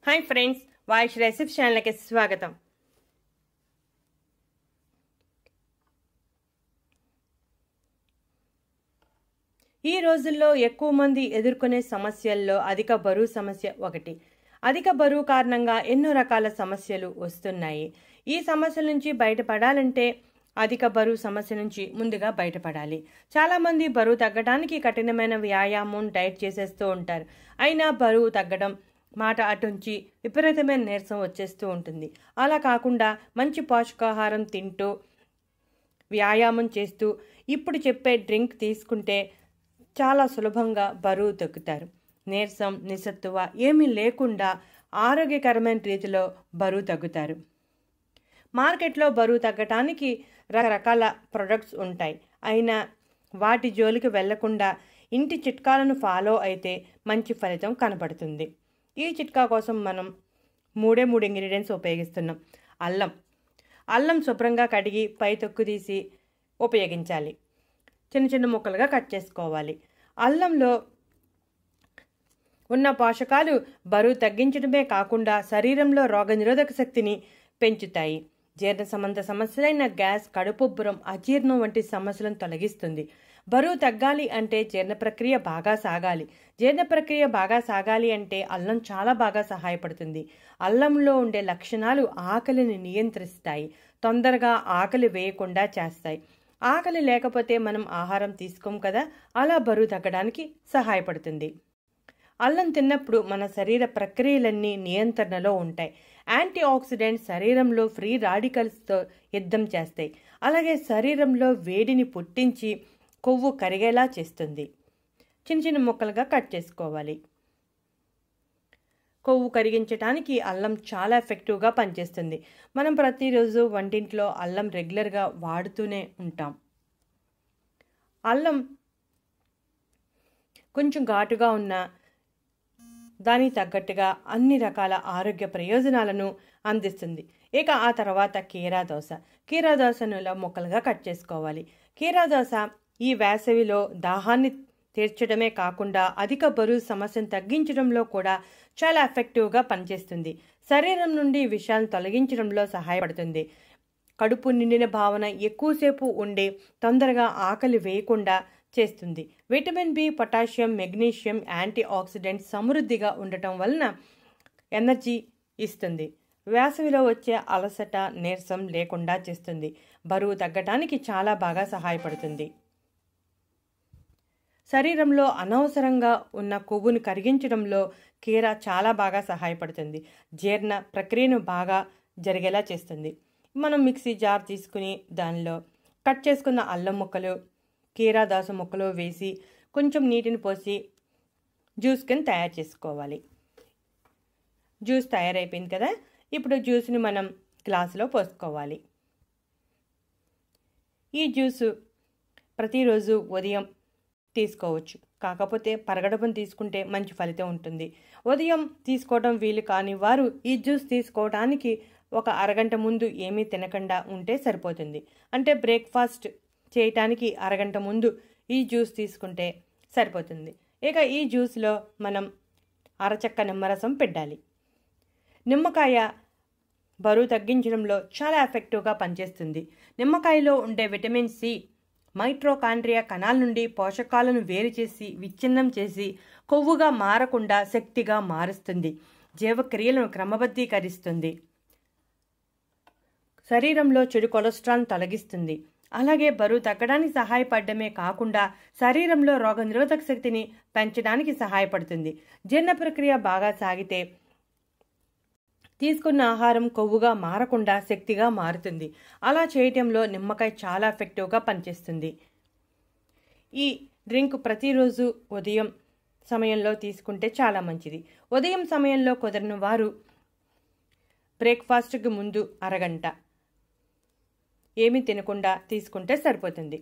Hi friends, వాయిష్ recipe ఛానల్కి స్వాగతం. ఈ రోజుల్లో ఎక్కువ మంది ఎదుర్కొనే సమస్యల్లో అధిక బరువు సమస్య ఒకటి. అధిక బరువు కారణంగా ఎన్నో రకాల సమస్యలు వస్తున్నాయి. ఈ సమస్యల నుంచి బయటపడాలంటే అధిక బరువు సమస్య నుంచి ముందుగా బయటపడాలి. చాలామంది బరువు తగ్గడానికి కఠినమైన వ్యాయామం, డైట్ చేసేస్తూ ఉంటారు. అయినా బరువు తగ్గడం మాట అటుంచి విపరీతమైన నీరసం వచ్చేస్తూ ఉంటుంది. అలా కాకుండా మంచి పోషకాహారం తింటూ వ్యాయామం చేస్తూ ఇప్పుడు చెప్పే డ్రింక్ తీసుకుంటే చాలా సులభంగా బరువు తగ్గుతారు. నీరసం, నిస్సత్తువ ఏమీ లేకుండా ఆరోగ్యకరమైన రీతిలో బరువు తగ్గుతారు. మార్కెట్లో బరువు తగ్గటానికి రకరకాల ప్రొడక్ట్స్ ఉంటాయి. అయినా వాటి జోలికి వెళ్లకుండా ఇంటి చిట్కాలను ఫాలో అయితే మంచి ఫలితం కనపడుతుంది. ఈ చిట్కా కోసం మనం మూడు ఇంగ్రీడియంట్స్ ఉపయోగిస్తున్నాం. అల్లం శుభ్రంగా కడిగి పై తొక్కు తీసి ఉపయోగించాలి. చిన్న చిన్న ముక్కలుగా కట్ చేసుకోవాలి. అల్లంలో ఉన్న పోషకాలు బరువు తగ్గించడమే కాకుండా శరీరంలో రోగనిరోధక శక్తిని పెంచుతాయి. జీర్ణ సంబంధ సమస్యలైన గ్యాస్, కడుపుబ్బరం, అజీర్ణం వంటి సమస్యలను తొలగిస్తుంది. బరువు తగ్గాలి అంటే జీర్ణ ప్రక్రియ బాగా సాగాలి అంటే అల్లం చాలా బాగా సహాయపడుతుంది. అల్లంలో ఉండే లక్షణాలు ఆకలిని నియంత్రిస్తాయి, తొందరగా ఆకలి వేయకుండా చేస్తాయి. ఆకలి లేకపోతే మనం ఆహారం తీసుకోం కదా, అలా బరువు తగ్గడానికి సహాయపడుతుంది. అల్లం తిన్నప్పుడు మన శరీర ప్రక్రియలన్నీ నియంత్రణలో ఉంటాయి. యాంటీ ఆక్సిడెంట్స్ శరీరంలో ఫ్రీ రాడికల్స్తో యుద్ధం చేస్తాయి. అలాగే శరీరంలో వేడిని పుట్టించి కొవ్వు కరిగేలా చేస్తుంది. చిన్న చిన్న ముక్కలుగా కట్ చేసుకోవాలి. కొవ్వు కరిగించడానికి అల్లం చాలా ఎఫెక్టివ్గా పనిచేస్తుంది. మనం ప్రతిరోజు వంటింట్లో అల్లం రెగ్యులర్గా వాడుతూనే ఉంటాం. అల్లం కొంచెం ఘాటుగా ఉన్న దానికి తగ్గట్టుగా అన్ని రకాల ఆరోగ్య ప్రయోజనాలను అందిస్తుంది. ఇక ఆ తర్వాత కీరా దోసను ఇలా ముక్కలుగా కట్ చేసుకోవాలి. కీరా దోస ఈ వేసవిలో దాహాన్ని తీర్చడమే కాకుండా అధిక బరువు సమస్యను తగ్గించడంలో కూడా చాలా ఎఫెక్టివ్గా పనిచేస్తుంది. శరీరం నుండి విషాలను తొలగించడంలో సహాయపడుతుంది. కడుపు నిండిన భావన ఎక్కువసేపు ఉండి తొందరగా ఆకలి వేయకుండా చేస్తుంది. Vitamin B, potassium, magnesium, antioxidants సమృద్ధిగా ఉండటం వలన ఎనర్జీ ఇస్తుంది. వేసవిలో వచ్చే అలసట, నీరసం లేకుండా చేస్తుంది. బరువు తగ్గటానికి చాలా బాగా సహాయపడుతుంది. శరీరంలో అనవసరంగా ఉన్న కొవ్వును కరిగించడంలో కీర చాలా బాగా సహాయపడుతుంది. జీర్ణ ప్రక్రియను బాగా జరిగేలా చేస్తుంది. మనం మిక్సీ జార్ తీసుకుని దానిలో కట్ చేసుకున్న అల్లం ముక్కలు, కీరా దోస ముక్కలు వేసి కొంచెం నీటిని పోసి జ్యూస్ కింద తయారు చేసుకోవాలి. జ్యూస్ తయారైపోయింది కదా, ఇప్పుడు జ్యూస్ని మనం గ్లాసులో పోసుకోవాలి. ఈ జ్యూసు ప్రతిరోజు ఉదయం తీసుకోవచ్చు. కాకపోతే పరగడపును తీసుకుంటే మంచి ఫలితం ఉంటుంది. ఉదయం తీసుకోవడం వీలు కాని వారు ఈ జ్యూస్ తీసుకోవడానికి ఒక అరగంట ముందు ఏమీ తినకుండా ఉంటే సరిపోతుంది. అంటే బ్రేక్ఫాస్ట్ చేయటానికి అరగంట ముందు ఈ జ్యూస్ తీసుకుంటే సరిపోతుంది. ఇక ఈ జ్యూస్లో మనం అరచక్క నిమ్మరసం పెట్టాలి. నిమ్మకాయ బరువు తగ్గించడంలో చాలా ఎఫెక్టివ్గా పనిచేస్తుంది. నిమ్మకాయలో ఉండే విటమిన్ సి మైట్రోకాండ్రియా కణాల నుండి పోషకాలను వేరు చేసి విచ్ఛిన్నం చేసి కొవ్వుగా మారకుండా శక్తిగా మారుస్తుంది. జీవక్రియలను క్రమబద్ధీకరిస్తుంది. శరీరంలో చెడు కొలెస్ట్రాల్ తొలగిస్తుంది. అలాగే బరువు తగ్గడానికి సహాయపడమే కాకుండా శరీరంలో రోగనిరోధక శక్తిని పెంచడానికి సహాయపడుతుంది. జీర్ణ ప్రక్రియ బాగా సాగితే తీసుకున్న ఆహారం కొవ్వుగా మారకుండా శక్తిగా మారుతుంది. అలా చేయటంలో నిమ్మకాయ చాలా ఎఫెక్టివ్గా పనిచేస్తుంది. ఈ డ్రింక్ ప్రతిరోజు ఉదయం సమయంలో తీసుకుంటే చాలా మంచిది. ఉదయం సమయంలో కుదరని వారు బ్రేక్ఫాస్ట్కి ముందు అరగంట ఏమీ తినకుండా తీసుకుంటే సరిపోతుంది.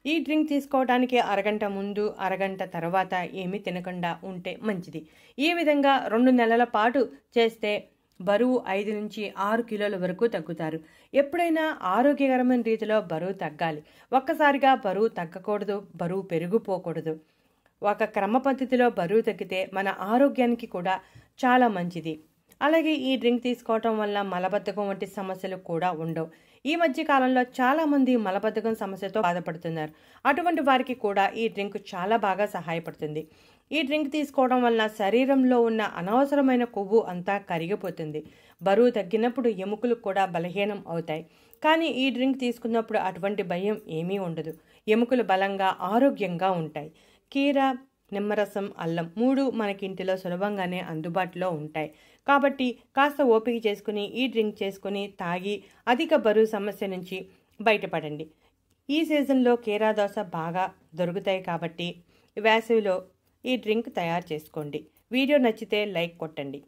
ఈ డ్రింక్ తీసుకోవడానికి అరగంట ముందు, అరగంట తర్వాత ఏమీ తినకుండా ఉంటే మంచిది. ఈ విధంగా 2 నెలల పాటు చేస్తే బరువు 5 నుంచి 6 కిలోల వరకు తగ్గుతారు. ఎప్పుడైనా ఆరోగ్యకరమైన రీతిలో బరువు తగ్గాలి. ఒక్కసారిగా బరువు తగ్గకూడదు, బరువు పెరిగిపోకూడదు. ఒక క్రమ పద్ధతిలో బరువు తగ్గితే మన ఆరోగ్యానికి కూడా చాలా మంచిది. అలాగే ఈ డ్రింక్ తీసుకోవటం వల్ల మలబద్ధకం వంటి సమస్యలు కూడా ఉండవు. ఈ మధ్య కాలంలో చాలా మంది మలబద్ధకం సమస్యతో బాధపడుతున్నారు. అటువంటి వారికి కూడా ఈ డ్రింక్ చాలా బాగా సహాయపడుతుంది. ఈ డ్రింక్ తీసుకోవడం వల్ల శరీరంలో ఉన్న అనవసరమైన కొవ్వు అంతా కరిగిపోతుంది. బరువు తగ్గినప్పుడు ఎముకలు కూడా బలహీనం అవుతాయి. కానీ ఈ డ్రింక్ తీసుకున్నప్పుడు అటువంటి భయం ఏమీ ఉండదు. ఎముకలు బలంగా ఆరోగ్యంగా ఉంటాయి. కీర, నిమ్మరసం, అల్లం 3 మనకి ఇంటిలో సులభంగానే అందుబాటులో ఉంటాయి. కాబట్టి కాస్త ఓపిక చేసుకుని ఈ డ్రింక్ చేసుకుని తాగి అధిక బరువు సమస్య నుంచి బయటపడండి. ఈ సీజన్లో కీరా దోస బాగా దొరుకుతాయి కాబట్టి వేసవిలో ఈ డ్రింక్ తయారు చేసుకోండి. వీడియో నచ్చితే లైక్ కొట్టండి.